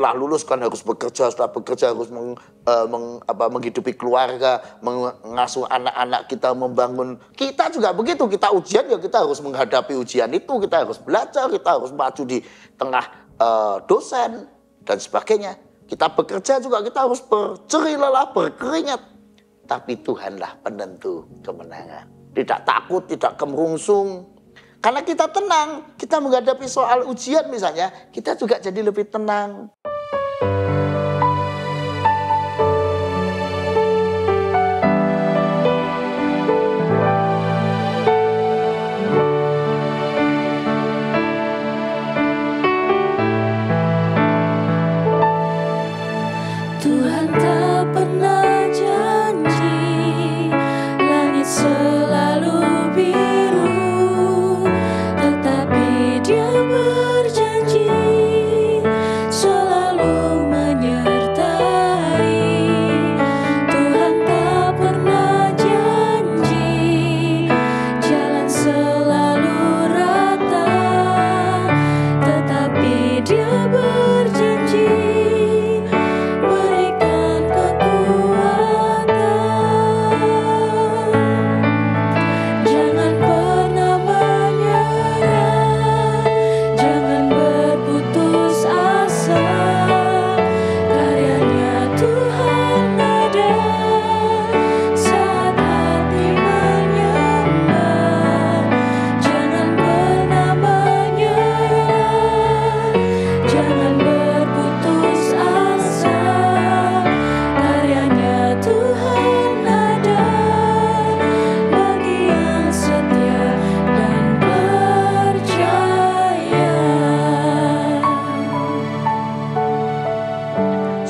setelah lulus kan harus bekerja, setelah bekerja harus menghidupi keluarga, mengasuh anak-anak kita, membangun. Kita juga begitu, kita ujian ya kita harus menghadapi ujian itu, kita harus belajar, kita harus maju di tengah dosen dan sebagainya. Kita bekerja juga kita harus berjerih lelah, berkeringat. Tapi Tuhanlah penentu kemenangan. Tidak takut, tidak kemerungsung. Karena kita tenang, kita menghadapi soal ujian misalnya, kita juga jadi lebih tenang. Tuhan tak pernah janji langit selalu biru, tetapi Dia berjanji selalu menyertai. Tuhan tak pernah janji jalan selalu rata, tetapi Dia berjanji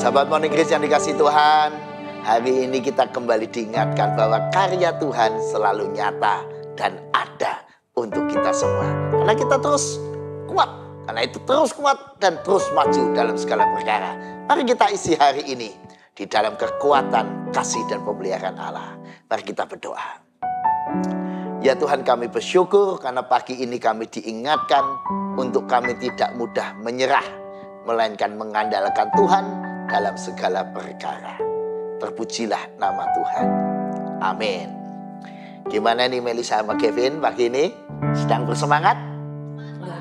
Sahabat Morning Grace yang dikasihi Tuhan, hari ini kita kembali diingatkan bahwa karya Tuhan selalu nyata dan ada untuk kita semua. Karena kita terus kuat, karena itu terus kuat dan terus maju dalam segala perkara. Mari kita isi hari ini di dalam kekuatan, kasih dan pemeliharaan Allah. Mari kita berdoa. Ya Tuhan, kami bersyukur karena pagi ini kami diingatkan untuk kami tidak mudah menyerah, melainkan mengandalkan Tuhan dalam segala perkara. Terpujilah nama Tuhan. Amin. Gimana nih Melisa sama Kevin pagi ini? Sedang bersemangat?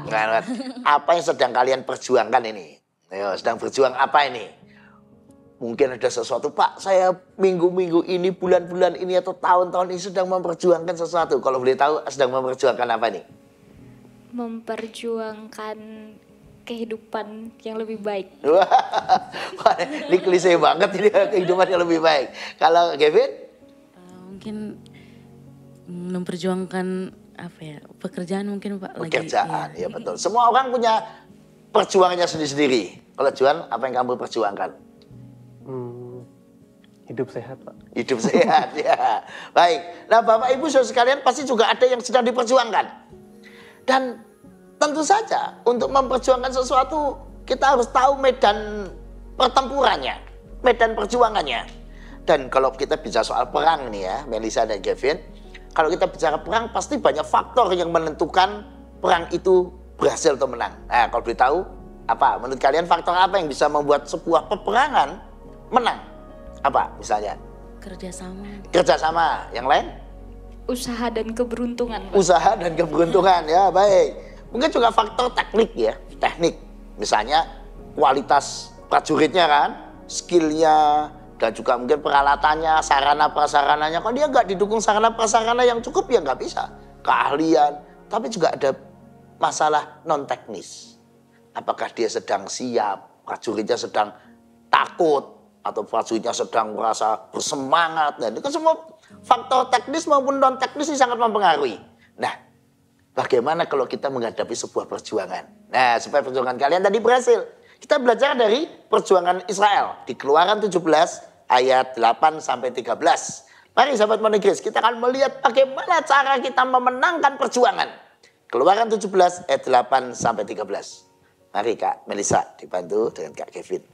Enggak. Apa yang sedang kalian perjuangkan ini? Ayo, sedang berjuang apa ini? Mungkin ada sesuatu, Pak, saya minggu-minggu ini, bulan-bulan ini atau tahun-tahun ini sedang memperjuangkan sesuatu. Kalau boleh tahu sedang memperjuangkan apa nih? Memperjuangkan kehidupan yang lebih baik. Wah, ini klise banget ini, kehidupan yang lebih baik. Kalau Kevin? Mungkin memperjuangkan apa ya, pekerjaan mungkin Pak. Pekerjaan, ya betul. Semua orang punya perjuangannya sendiri-sendiri. Kalau Juan, apa yang kamu perjuangkan? Hidup sehat, Pak. Hidup sehat, ya. Baik. Nah, Bapak Ibu saudara sekalian pasti juga ada yang sedang diperjuangkan. Dan tentu saja untuk memperjuangkan sesuatu kita harus tahu medan pertempurannya, medan perjuangannya. Dan kalau kita bicara soal perang nih ya, Melisa dan Kevin, kalau kita bicara perang pasti banyak faktor yang menentukan perang itu berhasil atau menang. Nah, kalau beritahu apa? Menurut kalian faktor apa yang bisa membuat sebuah peperangan menang? Apa misalnya? Kerjasama. Kerjasama. Yang lain? Usaha dan keberuntungan. Usaha dan keberuntungan, ya baik. Mungkin juga faktor teknik ya, teknik. Misalnya kualitas prajuritnya kan, skillnya, dan juga mungkin peralatannya, sarana prasarananya. Kalau dia nggak didukung sarana prasarana yang cukup ya nggak bisa. Keahlian, tapi juga ada masalah non teknis. Apakah dia sedang siap, prajuritnya sedang takut, atau prajuritnya sedang merasa bersemangat. Nah, itu kan semua faktor teknis maupun non teknis ini sangat mempengaruhi. Nah, bagaimana kalau kita menghadapi sebuah perjuangan? Nah, supaya perjuangan kalian tadi berhasil, kita belajar dari perjuangan Israel di Keluaran 17 ayat 8 sampai 13. Mari sahabat Morning Grace, kita akan melihat bagaimana cara kita memenangkan perjuangan. Keluaran 17 ayat 8 sampai 13. Mari Kak Melisa dibantu dengan Kak Kevin.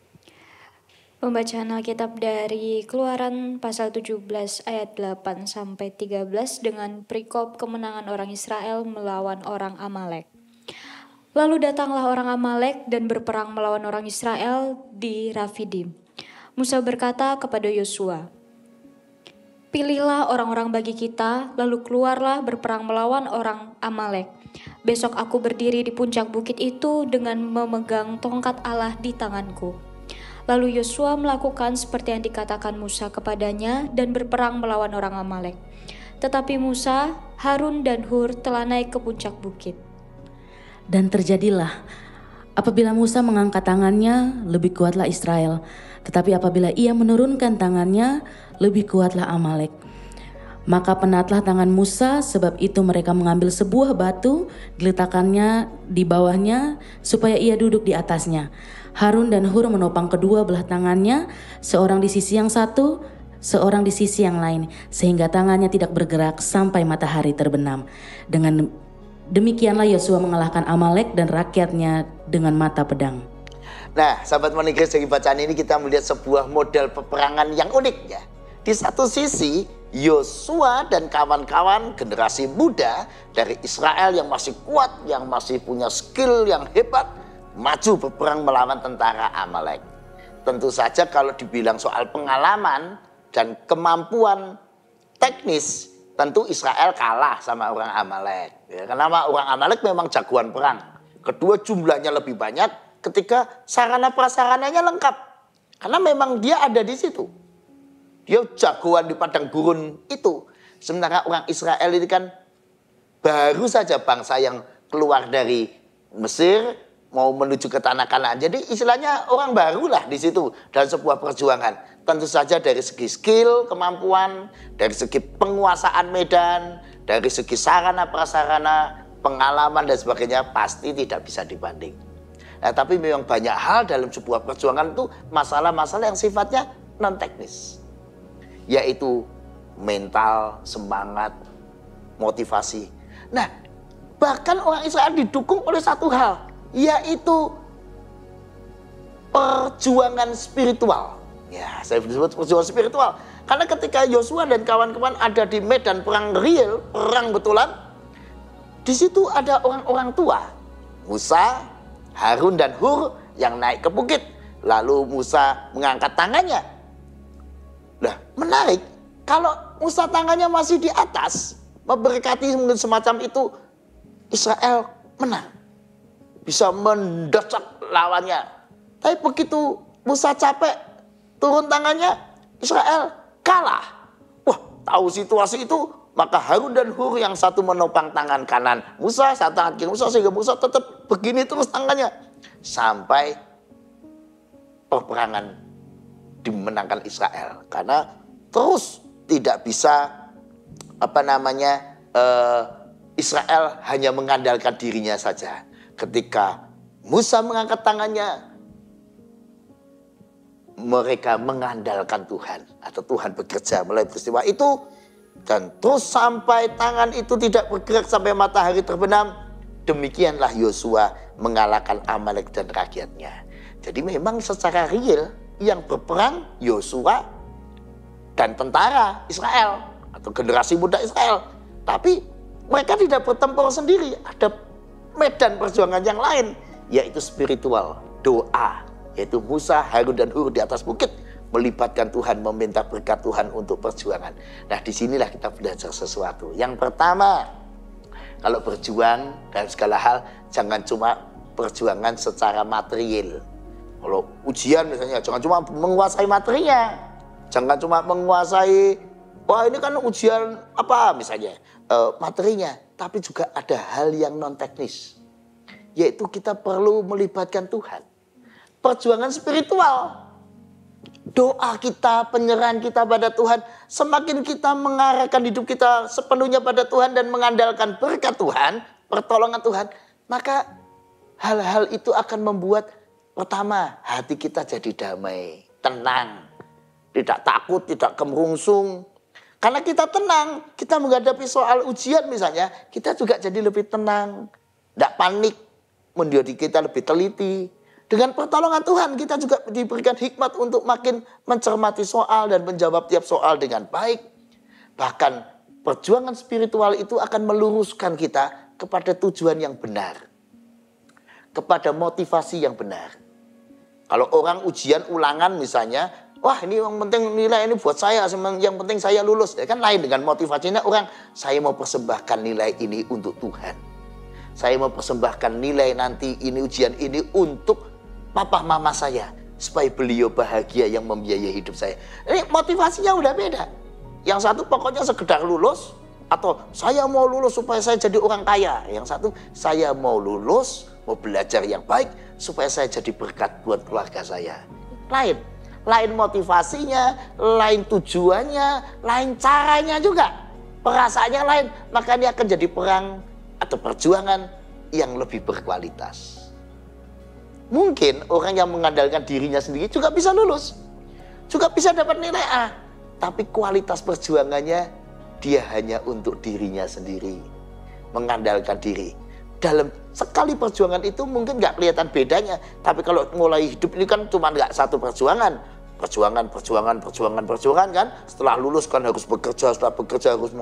Pembacaan Alkitab dari Keluaran pasal 17 ayat 8 sampai 13 dengan perikop kemenangan orang Israel melawan orang Amalek. Lalu datanglah orang Amalek dan berperang melawan orang Israel di Rafidim. Musa berkata kepada Yosua, "Pilihlah orang-orang bagi kita, lalu keluarlah berperang melawan orang Amalek. Besok aku berdiri di puncak bukit itu dengan memegang tongkat Allah di tanganku." Lalu Yosua melakukan seperti yang dikatakan Musa kepadanya dan berperang melawan orang Amalek. Tetapi Musa, Harun dan Hur telah naik ke puncak bukit. Dan terjadilah, apabila Musa mengangkat tangannya, lebih kuatlah Israel. Tetapi apabila ia menurunkan tangannya, lebih kuatlah Amalek. Maka penatlah tangan Musa, sebab itu mereka mengambil sebuah batu, diletakkannya di bawahnya, supaya ia duduk di atasnya. Harun dan Hur menopang kedua belah tangannya, seorang di sisi yang satu, seorang di sisi yang lain, sehingga tangannya tidak bergerak sampai matahari terbenam. Dengan demikianlah Yosua mengalahkan Amalek dan rakyatnya dengan mata pedang. Nah, sahabat Monikris, dari bacaan ini kita melihat sebuah model peperangan yang unik ya. Di satu sisi, Yosua dan kawan-kawan generasi muda dari Israel yang masih kuat, yang masih punya skill yang hebat, maju berperang melawan tentara Amalek. Tentu saja kalau dibilang soal pengalaman dan kemampuan teknis, tentu Israel kalah sama orang Amalek. Ya, karena orang Amalek memang jagoan perang. Kedua, jumlahnya lebih banyak. Ketika sarana prasarananya lengkap. Karena memang dia ada di situ. Dia jagoan di padang gurun itu. Sementara orang Israel ini kan baru saja bangsa yang keluar dari Mesir mau menuju ke tanah Kanaan. Jadi istilahnya orang barulah di situ dalam sebuah perjuangan. Tentu saja dari segi skill, kemampuan, dari segi penguasaan medan, dari segi sarana prasarana, pengalaman dan sebagainya pasti tidak bisa dibanding. Nah, tapi memang banyak hal dalam sebuah perjuangan itu masalah-masalah yang sifatnya non teknis, yaitu mental, semangat, motivasi. Nah, bahkan orang Israel didukung oleh satu hal, yaitu perjuangan spiritual. Ya, saya disebut perjuangan spiritual. Karena ketika Yosua dan kawan-kawan ada di medan perang real, perang betulan, di situ ada orang-orang tua, Musa, Harun dan Hur yang naik ke bukit. Lalu Musa mengangkat tangannya. Nah, menarik. Kalau Musa tangannya masih di atas, memberkati mungkin semacam itu, Israel menang. Bisa mendesak lawannya. Tapi begitu Musa capek, turun tangannya, Israel kalah. Wah, tahu situasi itu, maka Harun dan Hur yang satu menopang tangan kanan Musa, satu tangan kiri Musa, sehingga Musa tetap begini terus tangannya. Sampai peperangan dimenangkan Israel. Karena terus tidak bisa, Israel hanya mengandalkan dirinya saja. Ketika Musa mengangkat tangannya, mereka mengandalkan Tuhan. Atau Tuhan bekerja melalui peristiwa itu. Dan terus sampai tangan itu tidak bergerak sampai matahari terbenam. Demikianlah Yosua mengalahkan Amalek dan rakyatnya. Jadi memang secara real yang berperang Yosua dan tentara Israel atau generasi muda Israel. Tapi mereka tidak bertempur sendiri. Ada medan perjuangan yang lain, yaitu spiritual, doa. Yaitu Musa, Harun dan Hur di atas bukit melibatkan Tuhan, meminta berkat Tuhan untuk perjuangan. Nah, disinilah kita belajar sesuatu. Yang pertama, kalau berjuang dalam segala hal, jangan cuma perjuangan secara material. Kalau ujian misalnya, jangan cuma menguasai materinya. Jangan cuma menguasai, wah ini kan ujian apa misalnya, materinya. Tapi juga ada hal yang non teknis. Yaitu kita perlu melibatkan Tuhan. Perjuangan spiritual. Doa kita, penyerahan kita pada Tuhan, semakin kita mengarahkan hidup kita sepenuhnya pada Tuhan dan mengandalkan berkat Tuhan, pertolongan Tuhan, maka hal-hal itu akan membuat pertama hati kita jadi damai, tenang, tidak takut, tidak kemerungsung. Karena kita tenang, kita menghadapi soal ujian misalnya, kita juga jadi lebih tenang, tidak panik, menjadi kita lebih teliti. Dengan pertolongan Tuhan kita juga diberikan hikmat untuk makin mencermati soal dan menjawab tiap soal dengan baik. Bahkan perjuangan spiritual itu akan meluruskan kita kepada tujuan yang benar. kepada motivasi yang benar. Kalau orang ujian ulangan misalnya, wah ini yang penting nilai ini buat saya, yang penting saya lulus. Ya kan lain dengan motivasinya orang, saya mau persembahkan nilai ini untuk Tuhan. Saya mau persembahkan nilai nanti ini ujian ini untuk papa mama saya. Supaya beliau bahagia yang membiayai hidup saya. Ini motivasinya udah beda. Yang satu pokoknya sekedar lulus, atau saya mau lulus supaya saya jadi orang kaya. Yang satu, saya mau lulus, mau belajar yang baik, supaya saya jadi berkat buat keluarga saya. Lain motivasinya, lain tujuannya, lain caranya juga. Perasaannya lain, makanya akan jadi perang atau perjuangan yang lebih berkualitas. Mungkin orang yang mengandalkan dirinya sendiri juga bisa lulus, juga bisa dapat nilai A. Tapi kualitas perjuangannya dia hanya untuk dirinya sendiri, mengandalkan diri. Dalam sekali perjuangan itu mungkin nggak kelihatan bedanya. Tapi kalau mulai hidup ini kan cuma nggak satu perjuangan. Perjuangan kan. Setelah lulus kan harus bekerja, setelah bekerja harus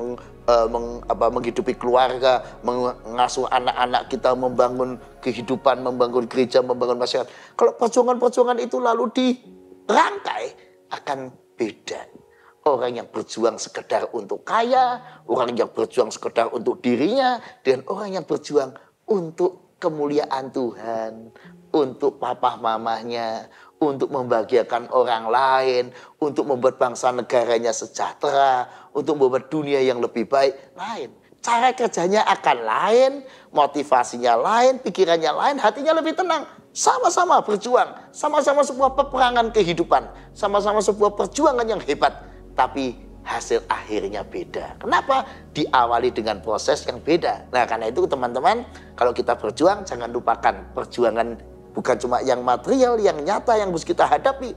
menghidupi keluarga, mengasuh anak-anak kita, membangun kehidupan, membangun gereja, membangun masyarakat. Kalau perjuangan-perjuangan itu lalu dirangkai akan beda. Orang yang berjuang sekedar untuk kaya, orang yang berjuang sekedar untuk dirinya, dan orang yang berjuang untuk kemuliaan Tuhan, untuk papa mamanya, untuk membahagiakan orang lain, untuk membuat bangsa negaranya sejahtera, untuk membuat dunia yang lebih baik, lain. Cara kerjanya akan lain, motivasinya lain, pikirannya lain, hatinya lebih tenang. Sama-sama berjuang, sama-sama sebuah peperangan kehidupan, sama-sama sebuah perjuangan yang hebat. Tapi hasil akhirnya beda. Kenapa? Diawali dengan proses yang beda. Nah, karena itu teman-teman, kalau kita berjuang, jangan lupakan perjuangan bukan cuma yang material, yang nyata, yang harus kita hadapi.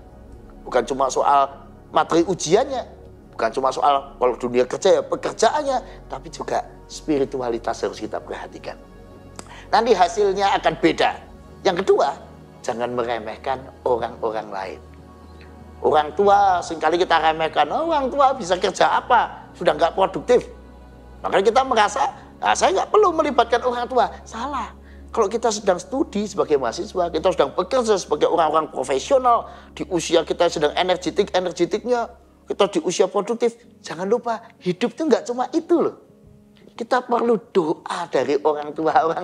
Bukan cuma soal materi ujiannya, bukan cuma soal kalau dunia kerja ya pekerjaannya, tapi juga spiritualitas harus kita perhatikan. Nanti hasilnya akan beda. Yang kedua, jangan meremehkan orang-orang lain. Orang tua seringkali kita remehkan, orang tua bisa kerja apa, sudah nggak produktif. Makanya kita merasa, saya nggak perlu melibatkan orang tua. Salah. Kalau kita sedang studi sebagai mahasiswa, kita sedang bekerja sebagai orang-orang profesional, di usia kita sedang energetiknya, kita di usia produktif, jangan lupa hidup itu nggak cuma itu loh. Kita perlu doa dari orang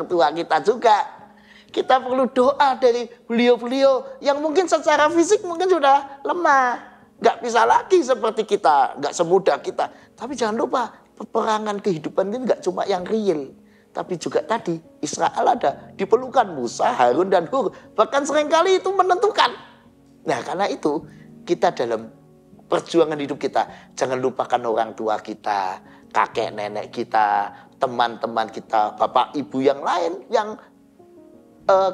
tua kita juga. Kita perlu doa dari beliau-beliau yang mungkin secara fisik mungkin sudah lemah. Nggak bisa lagi seperti kita, nggak semudah kita. Tapi jangan lupa, peperangan kehidupan ini nggak cuma yang real. Tapi juga tadi, Israel ada, diperlukan Musa, Harun, dan Hur. Bahkan seringkali itu menentukan. Nah karena itu, kita dalam perjuangan hidup kita, jangan lupakan orang tua kita, kakek nenek kita, teman-teman kita, bapak ibu yang lain, yang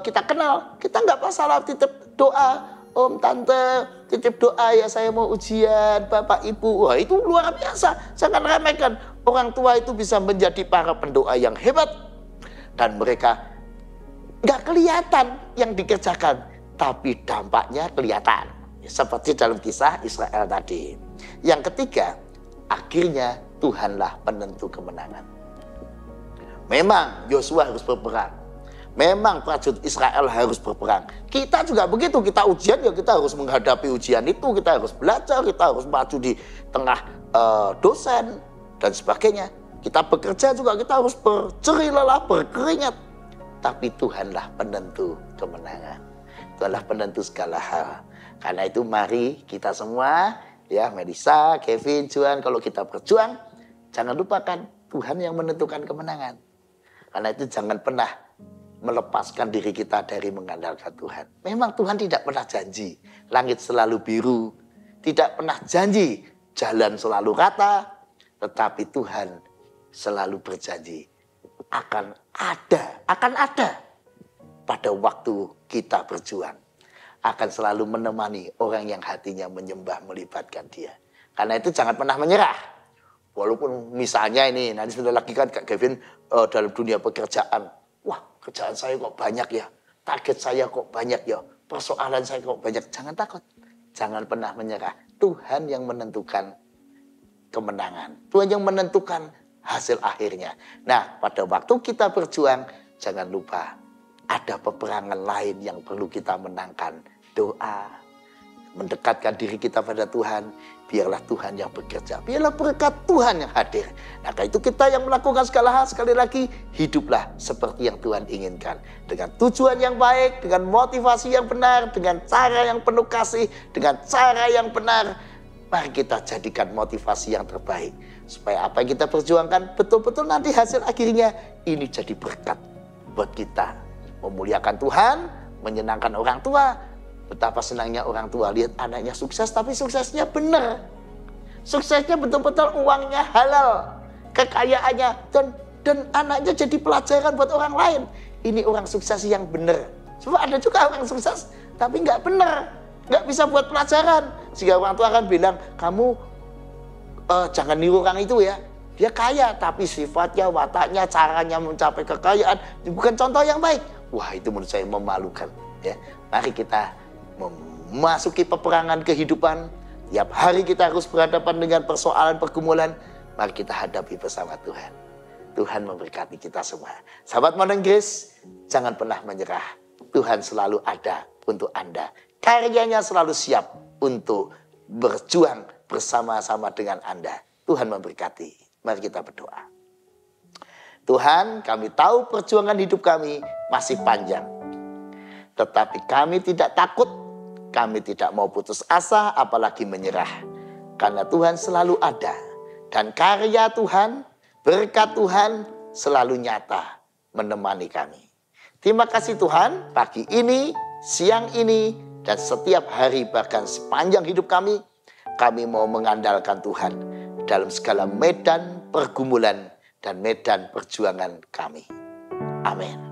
kita kenal, kita nggak masalah titip doa, om tante titip doa ya saya mau ujian, bapak ibu, wah itu luar biasa, jangan remehkan. Orang tua itu bisa menjadi para pendoa yang hebat dan mereka nggak kelihatan yang dikerjakan, tapi dampaknya kelihatan. Seperti dalam kisah Israel tadi. Yang ketiga, akhirnya Tuhanlah penentu kemenangan. Memang Yosua harus berperang. Memang prajurit Israel harus berperang. Kita juga begitu, kita ujian ya kita harus menghadapi ujian itu, kita harus belajar, kita harus maju di tengah dosen dan sebagainya. Kita bekerja juga kita harus berjerih lelah, berkeringat. Tapi Tuhanlah penentu kemenangan. Tuhanlah penentu segala hal. Karena itu mari kita semua, ya Melisa, Kevin, Juan, kalau kita berjuang, jangan lupakan Tuhan yang menentukan kemenangan. Karena itu jangan pernah melepaskan diri kita dari mengandalkan Tuhan. Memang Tuhan tidak pernah janji langit selalu biru, tidak pernah janji jalan selalu rata, tetapi Tuhan selalu berjanji akan ada pada waktu kita berjuang, akan selalu menemani orang yang hatinya menyembah, melibatkan Dia. Karena itu jangan pernah menyerah. Walaupun misalnya ini nanti sebentar lagi kan Kak Kevin dalam dunia pekerjaan, wah kerjaan saya kok banyak ya, target saya kok banyak ya, persoalan saya kok banyak. Jangan takut, jangan pernah menyerah. Tuhan yang menentukan kemenangan, Tuhan yang menentukan hasil akhirnya. Nah pada waktu kita berjuang, jangan lupa ada peperangan lain yang perlu kita menangkan. Doa, mendekatkan diri kita pada Tuhan, biarlah Tuhan yang bekerja, biarlah berkat Tuhan yang hadir. Nah, itu kita yang melakukan segala hal, sekali lagi, hiduplah seperti yang Tuhan inginkan. Dengan tujuan yang baik, dengan motivasi yang benar, dengan cara yang penuh kasih, dengan cara yang benar. Mari kita jadikan motivasi yang terbaik. Supaya apa yang kita perjuangkan betul-betul nanti hasil akhirnya ini jadi berkat buat kita. Memuliakan Tuhan, menyenangkan orang tua. Betapa senangnya orang tua lihat anaknya sukses, tapi suksesnya benar. Suksesnya betul-betul uangnya halal, kekayaannya, dan anaknya jadi pelajaran buat orang lain. Ini orang sukses yang benar. Cuma ada juga orang sukses, tapi nggak benar. Nggak bisa buat pelajaran. Sehingga orang tua akan bilang, kamu jangan niru orang itu ya. Dia kaya, tapi sifatnya, wataknya, caranya mencapai kekayaan bukan contoh yang baik. Wah, itu menurut saya memalukan. Ya, mari kita memasuki peperangan kehidupan. Tiap hari kita harus berhadapan dengan persoalan pergumulan. Mari kita hadapi bersama Tuhan. Tuhan memberkati kita semua. Sahabat Modern Grace, jangan pernah menyerah. Tuhan selalu ada untuk Anda. Karyanya selalu siap untuk berjuang bersama-sama dengan Anda. Tuhan memberkati. Mari kita berdoa. Tuhan, kami tahu perjuangan hidup kami masih panjang. Tetapi kami tidak takut, kami tidak mau putus asa, apalagi menyerah. Karena Tuhan selalu ada. Dan karya Tuhan, berkat Tuhan selalu nyata menemani kami. Terima kasih Tuhan, pagi ini, siang ini, dan setiap hari bahkan sepanjang hidup kami mau mengandalkan Tuhan dalam segala medan pergumulan dan medan perjuangan kami. Amin.